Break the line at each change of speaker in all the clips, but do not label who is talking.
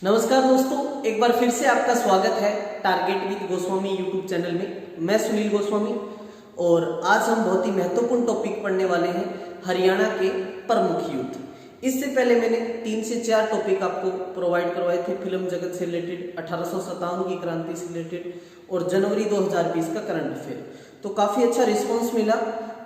नमस्कार दोस्तों, एक बार फिर से आपका स्वागत है target with Goswami YouTube channel में। मैं सुनील गोस्वामी और आज हम बहुत ही महत्वपूर्ण टॉपिक पढ़ने वाले हैं, हरियाणा के प्रमुख युद्ध। इससे पहले मैंने 3 से 4 टॉपिक आपको प्रोवाइड करवाए थे, फिल्म जगत से रिलेटेड, 1857 की क्रांति से रिलेटेड और जनवरी 2020 का करंट अफेयर। तो काफ़ी अच्छा रिस्पॉन्स मिला,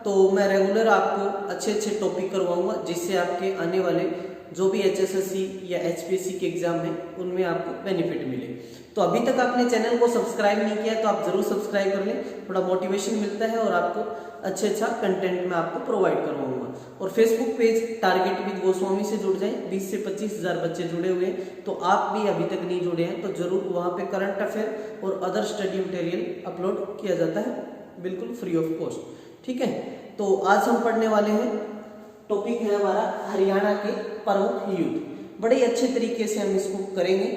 तो मैं रेगुलर आपको अच्छे टॉपिक करवाऊंगा जिससे आपके आने वाले जो भी HSSC या HPSC के एग्जाम है उनमें आपको बेनिफिट मिले। तो अभी तक आपने चैनल को सब्सक्राइब नहीं किया है तो आप जरूर सब्सक्राइब कर लें, थोड़ा मोटिवेशन मिलता है और आपको अच्छा कंटेंट मैं आपको प्रोवाइड करवाऊंगा। और Facebook page target with Goswami से जुड़ जाएं, 20 से 25 हज़ार बच्चे जुड़े हुए हैं, तो आप भी अभी तक नहीं जुड़े हैं तो जरूर वहाँ पे करंट अफेयर और अदर स्टडी मटेरियल अपलोड किया जाता है बिल्कुल फ्री ऑफ कॉस्ट। ठीक है, तो आज हम पढ़ने वाले हैं, टॉपिक है हमारा हरियाणा के प्रमुख युद्ध। बड़े अच्छे तरीके से हम इसको करेंगे,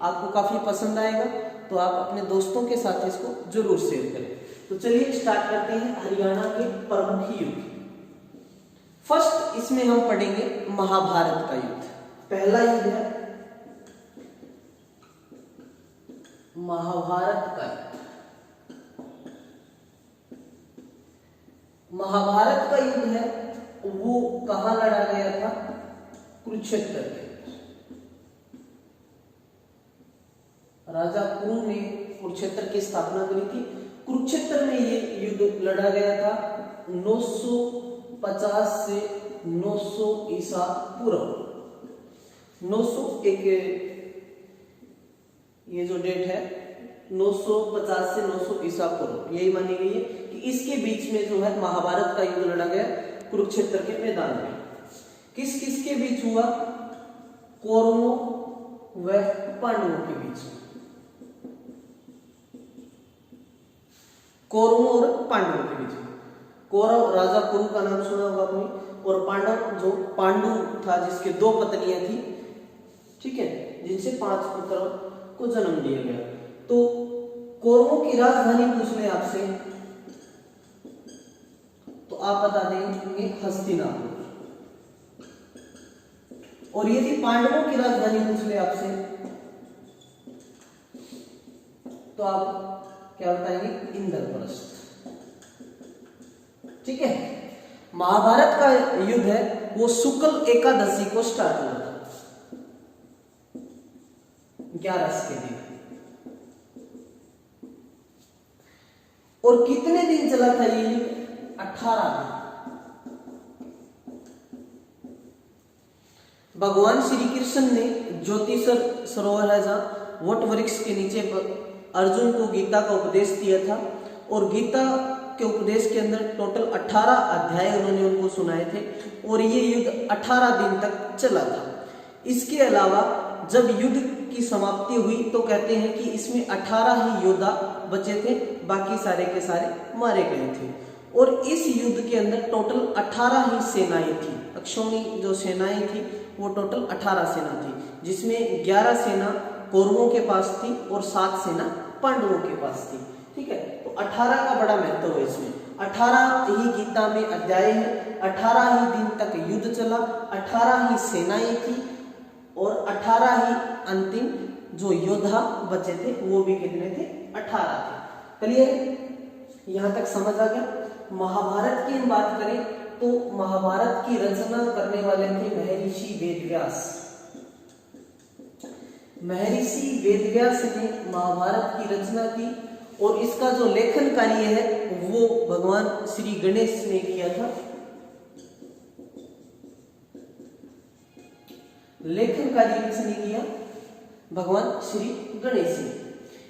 आपको काफी पसंद आएगा, तो आप अपने दोस्तों के साथ इसको जरूर शेयर करें। तो चलिए स्टार्ट करते हैं हरियाणा के प्रमुख युद्ध। फर्स्ट इसमें हम पढ़ेंगे महाभारत का युद्ध। पहला युद्ध है महाभारत का युद्ध। महाभारत का युद्ध है वो कहां लड़ा गया था? कुरुक्षेत्र के राजा कुरु ने कुरुक्षेत्र की स्थापना करी थी। कुरुक्षेत्र में ये युद्ध लड़ा गया था 950 से 900 ईसा पूर्व। 900 एक ये जो डेट है 950 से 900 ईसा पूर्व यही मानी गई है कि इसके बीच में जो है महाभारत का युद्ध लड़ा गया कुरुक्षेत्र के मैदान में। किस किस के बीच हुआ? कौरवों व पांडवों के बीच। कौरवों और पांडवों के बीच। कौरव राजा कुरु का नाम सुना होगा आपने, और पांडव जो पांडु था जिसके 2 पत्नियां थी, ठीक है, जिनसे 5 पुत्रों को जन्म दिया गया। तो कौरवों की राजधानी पूछ ले आपसे तो आप बता देंगे हस्तिनापुर। और यदि पांडवों की राजधानी पूछ ले आपसे तो आप क्या बताएंगे? इंद्रप्रस्थ। ठीक है, महाभारत का युद्ध है वो शुक्ल एकादशी को स्टार्ट हुआ था 11 के दिन। और कितने दिन चला था ये युद्ध? 18 दिन। भगवान श्री कृष्ण ने ज्योतिषर सरोवर है जहां वट वृक्ष के नीचे अर्जुन को गीता का उपदेश दिया था, और गीता के उपदेश के अंदर टोटल 18 अध्याय उन्होंने उनको सुनाए थे, और ये युद्ध 18 दिन तक चला था। इसके अलावा जब युद्ध की समाप्ति हुई तो कहते हैं कि इसमें 18 ही योद्धा बचे थे, बाकी सारे के सारे मारे गए थे। और इस युद्ध के अंदर टोटल 18 ही सेनाएं थी। अक्षौणी जो सेनाएं थी वो टोटल 18 सेना थी, जिसमें 11 सेना कौरवों के पास थी और 7 सेना पांडवों के पास थी। ठीक है, तो 18 का बड़ा महत्व है इसमें। 18 ही गीता में अध्याय है, 18 ही दिन तक युद्ध चला, 18 ही सेनाएं थी और 18 ही अंतिम जो योद्धा बचे थे वो भी कितने थे? 18 थे। क्लियर? यहां तक समझ आ गया। महाभारत की हम बात करें तो महाभारत की रचना करने वाले थे महर्षि वेदव्यास। महर्षि वेदव्यास ने महाभारत की रचना की, और इसका जो लेखन कार्य है वो भगवान श्री गणेश ने किया था। लेखन कार्य किसने किया? भगवान श्री गणेश ने।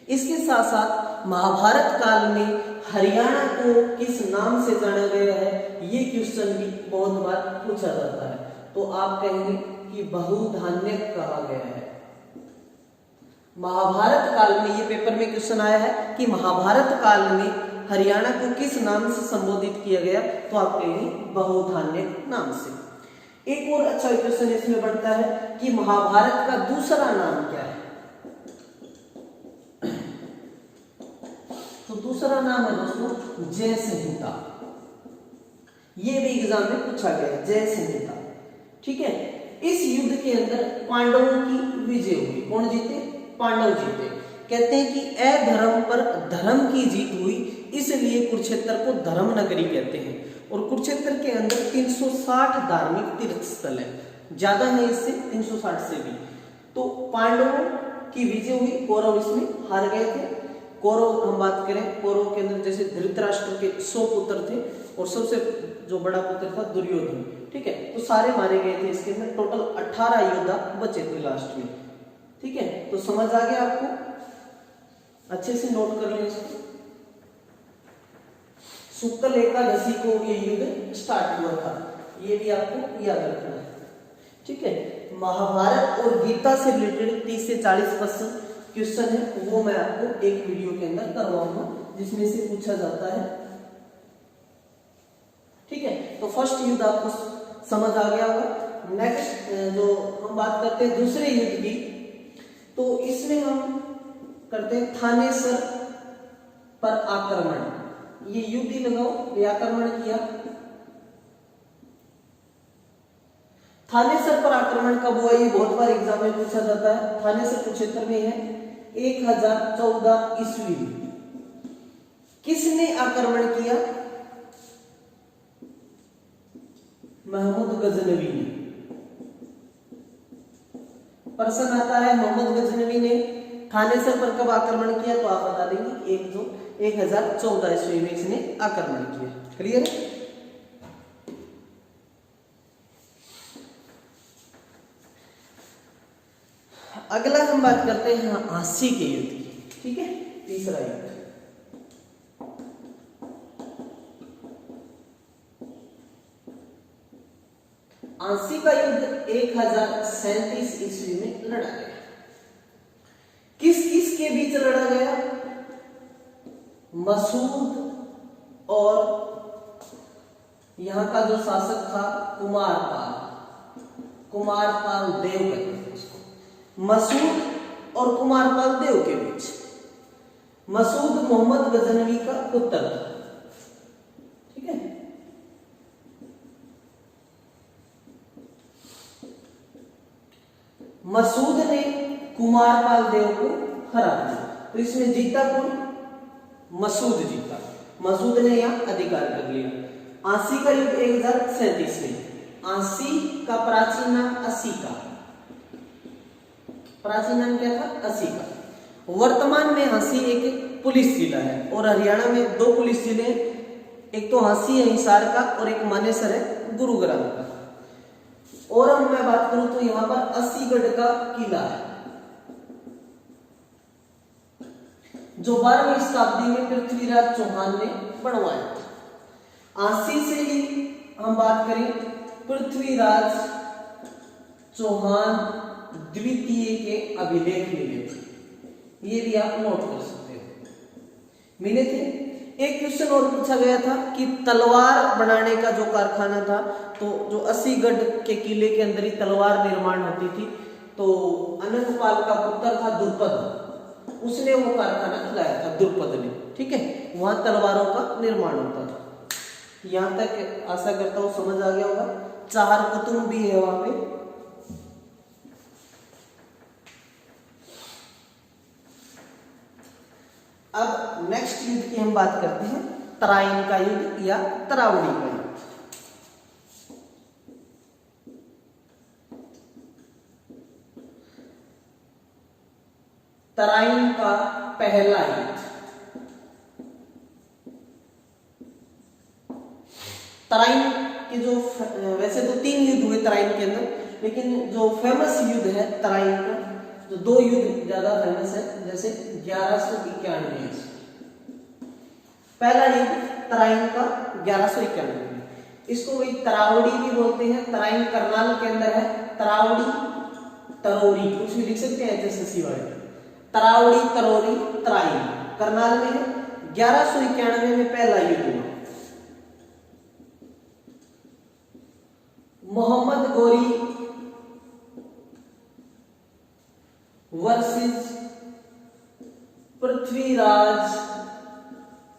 इसके साथ साथ महाभारत काल में हरियाणा को किस नाम से जाना गया है, ये क्वेश्चन भी बहुत बार पूछा जाता है। तो आप कहेंगे कि बहुधान्यक कहा गया है। महाभारत काल में, ये पेपर में क्वेश्चन आया है कि महाभारत काल में हरियाणा को किस नाम से संबोधित किया गया, तो आप कहेंगे बहुधान्यक नाम से। एक और अच्छा क्वेश्चन इसमें बनता है कि महाभारत का दूसरा नाम क्या है? तो दूसरा नाम है दोस्तों जय संहिता। ये भी एग्जाम में पूछा गया, जय संहिता। ठीक है, इस युद्ध के अंदर पांडवों की विजय हुई। कौन जीते? पांडव जीते। कहते हैं कि अधर्म पर धर्म की जीत हुई, इसलिए कुरुक्षेत्र को धर्म नगरी कहते हैं। और कुरुक्षेत्र के अंदर 360 धार्मिक तीर्थ स्थल है, ज्यादा है इससे 360 से भी। तो पांडवों की विजय हुई, कौरव इसमें हार गए थे। कौरव हम बात करें, कौरव के अंदर जैसे धृतराष्ट्र के 100 पुत्र थे और सबसे जो बड़ा पुत्र था दुर्योधन, ठीक है, तो सारे मारे गए थे। इसके अंदर टोटल 18 योद्धा बचे थे लास्ट में, ठीक है। तो समझ आ गया आपको? अच्छे से नोट कर लें इसको। शुक्ल एकादशी को ये युद्ध स्टार्ट हुआ था, ये भी आपको याद रखना है, ठीक है। महाभारत और गीता से रिलेटेड 30 से 40% क्वेश्चन है, वो मैं आपको एक वीडियो के अंदर करवाऊंगा, जिसमें से पूछा जाता है, ठीक है। तो फर्स्ट युद्ध आपको समझ आ गया होगा। नेक्स्ट जो हम बात करते हैं दूसरे युद्ध की, तो इसमें हम करते हैं थानेसर पर आक्रमण। ये युद्ध ही लगाओ, ये आक्रमण किया। थानेसर पर आक्रमण कब हुआ? ये बहुत बार एग्जाम में पूछा जाता है। थानेसर कुरुक्षेत्र में है 1014 ईस्वी में। किसने आक्रमण किया? महमूद गजनवी ने। प्रश्न आता है मोहम्मद गजनवी ने थानेसर पर कब आक्रमण किया, तो आप बता देंगे 1014 ईस्वी में इसने आक्रमण किया। क्लियर है? अगला हम बात करते हैं आसी के युद्ध की, ठीक है, तीसरा युद्ध। आसी का युद्ध 1037 ईस्वी में लड़ा गया। किस किस के बीच लड़ा गया? मसूद और यहां का जो शासक था कुमारपाल देव कहते हैं उसको। मसूद और कुमारपाल देव के बीच। मसूद मोहम्मद गजनवी का पुत्र था, ठीक है। मसूद ने कुमारपाल देव को हरा दिया, तो इसमें जीता कौन? मसूद जीता। मसूद ने यहां अधिकार कर लिया। आसी का युद्ध 1037 में। आसी का प्राचीन नाम अस्सी का, प्राचीन नाम क्या था? अस्सी का। वर्तमान में हांसी एक पुलिस जिला है और हरियाणा में 2 पुलिस जिले हैं, एक तो हांसी है हिसार का और एक मानेसर है गुरुग्राम का। और हम मैं बात करूं तो यहां पर अस्सीगढ़ का किला है, जो 12वीं शताब्दी में पृथ्वीराज चौहान ने बनवाया था। आसी से ही हम बात करें, पृथ्वीराज चौहान द्वितीय के अभिलेख मिले थे, ये भी आप नोट कर सकते हो, मिले थे। एक क्वेश्चन और पूछा गया था कि तलवार बनाने का जो कारखाना था, तो जो अस्सीगढ़ के किले के अंदर ही तलवार निर्माण होती थी, तो अनंतपाल का पुत्र था द्रुपद, उसने वो कारखाना खिलाया था, द्रुपद ने, ठीक है। वहां तलवारों का निर्माण होता था। यहां तक आशा करता हूं समझ आ गया होगा। 4 कुतुब भी है वहां पे। अब नेक्स्ट युद्ध की हम बात करते हैं, तराइन का युद्ध या तरावड़ी का युद्ध। तराइन का पहला युद्ध। तराइन के जो वैसे तो 3 युद्ध हुए तराइन के अंदर, लेकिन जो फेमस युद्ध है तराइन का, जो 2 युद्ध ज्यादा फेमस है, जैसे 1191। पहला युद्ध तराइन का 1191, इसको वही तरावड़ी भी बोलते हैं। तराइन करनाल के अंदर है, तरावड़ी तरोरी कुछ भी लिख सकते हैं जैसे वाले। तरावड़ी तरोरी तराइन करनाल में है। 1191 में पहला युद्ध हुआ। मोहम्मद गोरी वर्सेस पृथ्वीराज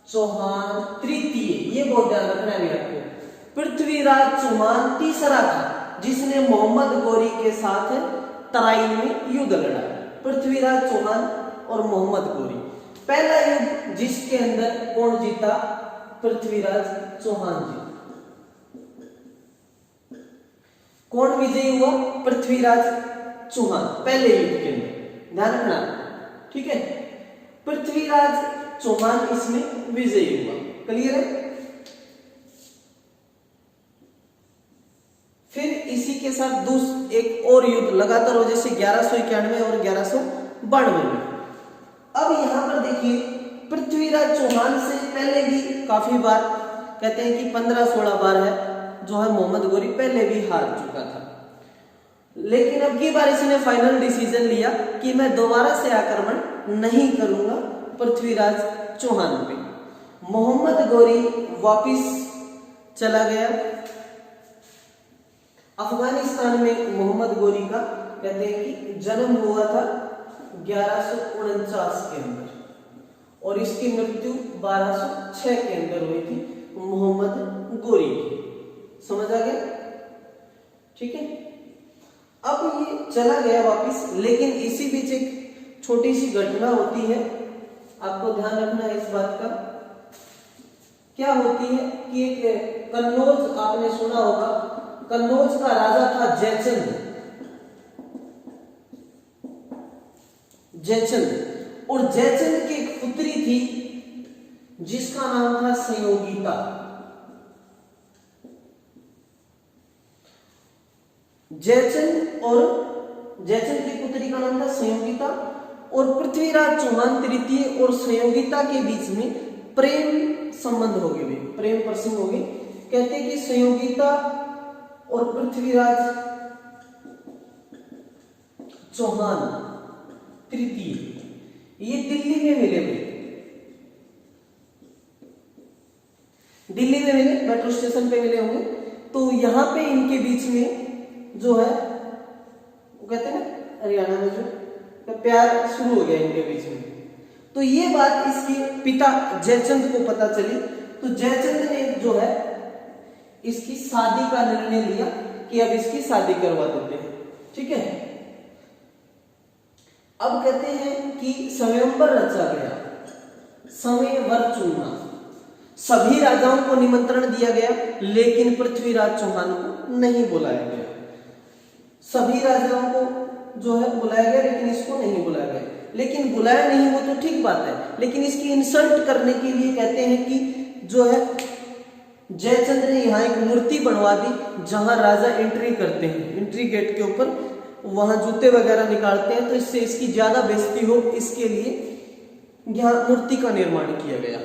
चौहान तृतीय। ये बहुत ध्यान रखना है आपको। पृथ्वीराज चौहान तीसरा था, जिसने मोहम्मद गौरी के साथ तराइन में युद्ध लड़ा। पृथ्वीराज चौहान और मोहम्मद गौरी, पहला युद्ध जिसके अंदर कौन जीता? पृथ्वीराज चौहान जी। कौन विजयी हुआ? पृथ्वीराज चौहान, पहले युद्ध के अंदर, ध्यान रखना, ठीक है। पृथ्वीराज चौहान इसमें विजयी हुआ, क्लियर है। फिर इसी के साथ एक और युद्ध लगातार हो, जैसे 1191 और 1192 में। अब यहां पर देखिए, पृथ्वीराज चौहान से पहले भी काफी बार, कहते हैं कि 15-16 बार है जो है मोहम्मद गौरी पहले भी हार चुका था, लेकिन अब की बार इसने फाइनल डिसीजन लिया कि मैं दोबारा से आक्रमण नहीं करूंगा पृथ्वीराज चौहान पे। मोहम्मद गौरी वापिस चला गया अफगानिस्तान में। मोहम्मद गौरी का कहते हैं कि जन्म हुआ था 1149 के अंदर और इसकी मृत्यु 1206 के अंदर हुई थी मोहम्मद गौरी की। समझ आ गया, ठीक है। अब ये चला गया वापिस, लेकिन इसी बीच एक छोटी सी घटना होती है, आपको ध्यान रखना है इस बात का। क्या होती है कि एक कन्नौज, आपने सुना होगा, कन्नौज का राजा था जयचंद। और जयचंद की एक पुत्री थी जिसका नाम था संयोगिता। जयचंद की पुत्री का नाम था संयोगिता और पृथ्वीराज चौहान तृतीय और संयोगिता के बीच में प्रेम संबंध हो गए, प्रेम प्रसंग हो गए। कहते हैं कि संयोगिता और पृथ्वीराज चौहान तृतीय ये दिल्ली में मिले हुए, दिल्ली में मिले, मेट्रो स्टेशन पे मिले होंगे। तो यहां पे इनके बीच में जो है वो कहते हैं ना हरियाणा में जो तो प्यार शुरू हो गया इनके बीच में। तो ये बात इसके पिता जयचंद को पता चली, तो जयचंद ने जो है इसकी शादी का निर्णय लिया कि अब इसकी शादी करवा देते हैं, ठीक है। अब कहते हैं कि स्वयंवर रचा गया, स्वयंवर चुनना, सभी राजाओं को निमंत्रण दिया गया लेकिन पृथ्वीराज चौहान को नहीं बुलाया गया। सभी राजाओं को जो है बुलाया गया लेकिन इसको नहीं बुलाया गया। लेकिन बुलाया नहीं वो तो ठीक बात है, लेकिन इसकी इंसल्ट करने के लिए कहते हैं कि जो है जयचंद ने यहाँ एक मूर्ति बनवा दी जहां राजा एंट्री करते हैं, एंट्री गेट के ऊपर वहां जूते वगैरह निकालते हैं, तो इससे इसकी ज्यादा बेइज्जती हो इसके लिए यहाँ मूर्ति का निर्माण किया गया।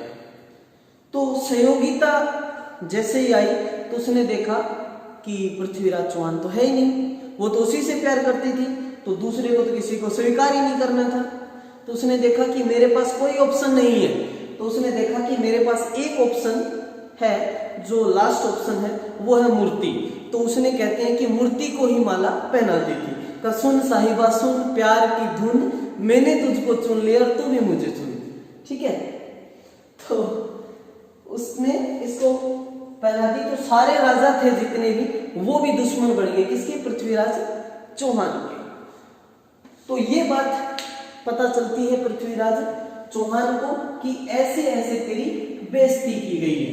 तो संयोगिता जैसे ही आई तो उसने देखा कि पृथ्वीराज चौहान तो है ही नहीं, वो तो उसी से प्यार करती थी, तो दूसरे को तो किसी को स्वीकार ही नहीं करना था। तो उसने देखा कि मेरे पास कोई ऑप्शन नहीं है, तो उसने देखा कि मेरे पास एक ऑप्शन है, जो लास्ट ऑप्शन है वो है मूर्ति। तो उसने कहते हैं कि मूर्ति को ही माला पहना दी थी। सुन साहिबा सुन प्यार की धुन, मैंने तुझको चुन लिया और तू भी मुझे चुन, ठीक है। तो उसने इसको पहना दी, तो सारे राजा थे जितने भी वो भी दुश्मन बन गए, किसके? पृथ्वीराज चौहान के। तो ये बात पता चलती है पृथ्वीराज चौहान को कि ऐसे ऐसे तेरी बेइज्जती की गई है।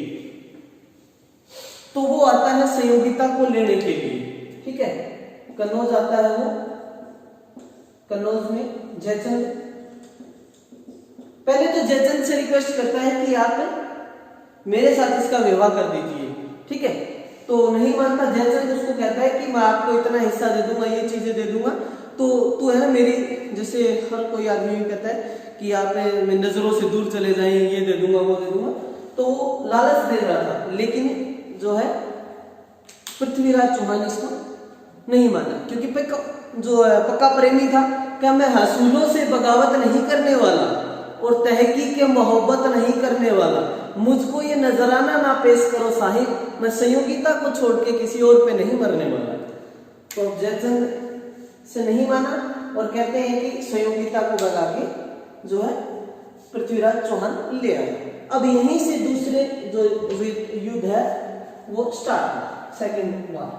तो वो आता है संयोगिता को लेने के लिए, ठीक है। कन्नौज आता है वो, कन्नौज में जयचंद पहले तो जयचंद से रिक्वेस्ट करता है कि आप मेरे साथ इसका विवाह कर दीजिए, ठीक है। तो नहीं मानता जयचंद, उसको कहता है कि मैं आपको इतना हिस्सा दे दूंगा, ये चीजें दे दूंगा, तो तू है ना मेरी, जैसे हर कोई आदमी भी कहता है कि आप मेरी नजरों से दूर चले जाएं, ये दे दूंगा वो दे दूंगा, तो वो लालच दे रहा था। लेकिन जो है पृथ्वीराज चौहान इसको नहीं माना, क्योंकि पक्का प्रेमी था। क्या मैं हसूलों से बगावत नहीं करने वाला और तहकीक के मोहब्बत नहीं करने वाला, मुझको ये नजराना ना पेश करो साहिब, मैं संयोगिता को छोड़ के किसी और पे नहीं मरने वाला। तो जयचंद से नहीं माना और कहते हैं कि संयोगिता को भगा के जो है पृथ्वीराज चौहान ले आए। अब यहीं से दूसरे जो युद्ध है वो स्टार्ट हुआ, सेकेंड वार।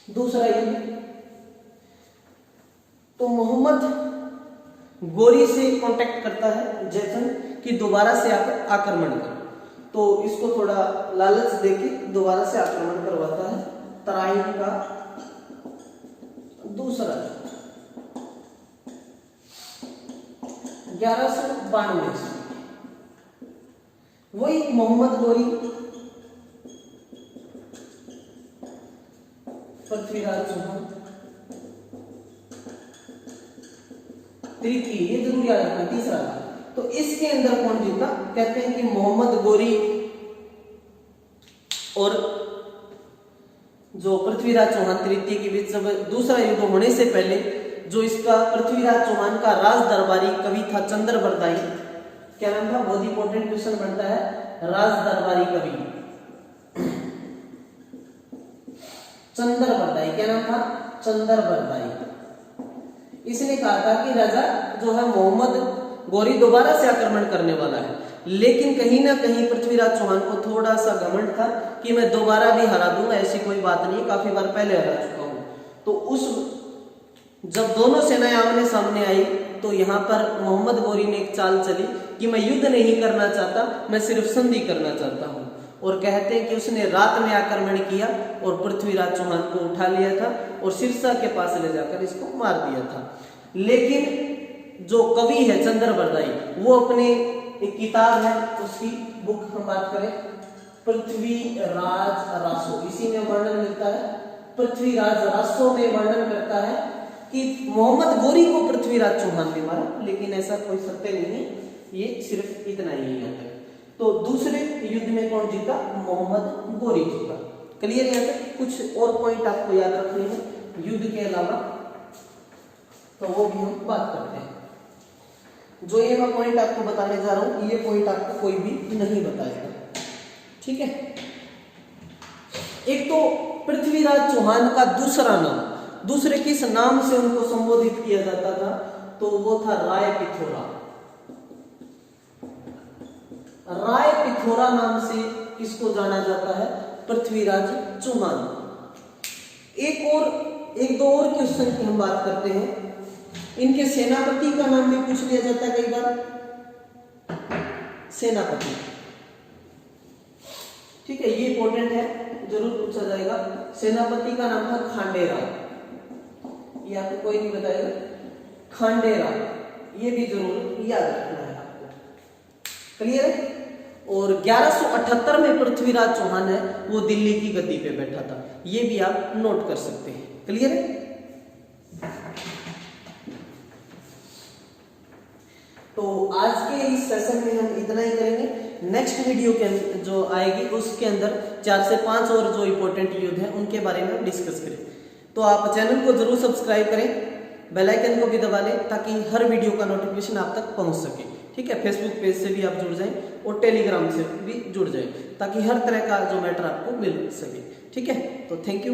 दूसरा युद्ध, तो मोहम्मद गोरी से कांटेक्ट करता है जैसन कि दोबारा से आक्रमण कर, तो इसको थोड़ा लालच देके दोबारा से आक्रमण करवाता है। तराइन का दूसरा 1192 से वही मोहम्मद गोरी पृथ्वीराज चौहान तृतीय, ये जरूर याद रखना, तीसरा। तो इसके अंदर कौन जीता? कहते हैं कि मोहम्मद गोरी और जो पृथ्वीराज चौहान तृतीय के बीच जब दूसरा युद्ध होने से पहले जो इसका पृथ्वीराज चौहान का राज दरबारी कवि था चंद्रबरदाई, क्या नाम था? बहुत इंपॉर्टेंट क्वेश्चन बनता है, राज दरबारी कवि चंद्रबरदाई, क्या नाम था? चंद्रबरदाई। इसने कहा था कि राजा जो है मोहम्मद गोरी दोबारा से आक्रमण करने वाला है, लेकिन कहीं ना कहीं पृथ्वीराज चौहान को थोड़ा सा घमंड था कि मैं दोबारा भी हरा दूंगा, ऐसी कोई बात नहीं, काफी बार पहले हरा चुका हूं। तो उस जब दोनों सेनाएं आमने सामने आई तो यहाँ पर मोहम्मद गोरी ने एक चाल चली कि मैं युद्ध नहीं करना चाहता, मैं सिर्फ संधि करना चाहता हूँ। और कहते हैं कि उसने रात में आक्रमण किया और पृथ्वीराज चौहान को उठा लिया था और सिरसा के पास ले जाकर इसको मार दिया था। लेकिन जो कवि है चंद्रबरदाई, वो अपने एक किताब है, उसकी बुक हम बात करें, पृथ्वीराज रासो, इसी में वर्णन मिलता है। पृथ्वीराज रासो में वर्णन करता है कि मोहम्मद गोरी को पृथ्वीराज चौहान ने मारा, लेकिन ऐसा कोई सत्य नहीं है, ये सिर्फ इतना ही है। तो दूसरे युद्ध में कौन जीता? मोहम्मद गोरी जीता। क्लियर? यहाँ तक कुछ और पॉइंट आपको याद रखने हैं युद्ध के अलावा, तो वो भी हम बात करते हैं। जो ये मैं पॉइंट आपको बताने जा रहा हूं, ये पॉइंट आपको कोई भी नहीं बताएगा, ठीक है। एक तो पृथ्वीराज चौहान का दूसरा नाम, दूसरे किस नाम से उनको संबोधित किया जाता था? तो वो था राय पिथोरा। राय पिथोरा नाम से किसको जाना जाता है? पृथ्वीराज चौहान। एक दो और क्वेश्चन की हम बात करते हैं। इनके सेनापति का नाम भी पूछ लिया जाता है कई बार, सेनापति, ठीक है, ये इंपॉर्टेंट है, जरूर पूछा जाएगा। सेनापति का नाम था खांडेराव, ये आपको कोई नहीं बताएगा, खांडेराव, ये भी जरूर याद रखना है आपको। क्लियर है? और 1178 में पृथ्वीराज चौहान है वो दिल्ली की गद्दी पे बैठा था, ये भी आप नोट कर सकते हैं। क्लियर है? तो आज के इस सेशन में हम इतना ही करेंगे। नेक्स्ट वीडियो के जो आएगी उसके अंदर 4 से 5 और जो इंपॉर्टेंट युद्ध हैं उनके बारे में डिस्कस करें। तो आप चैनल को जरूर सब्सक्राइब करें, बेल आइकन को भी दबा लें ताकि हर वीडियो का नोटिफिकेशन आप तक पहुंच सके, ठीक है। फेसबुक पेज से भी आप जुड़ जाएं और टेलीग्राम से भी जुड़ जाएं ताकि हर तरह का जो मैटर आपको मिल सके, ठीक है। तो थैंक यू।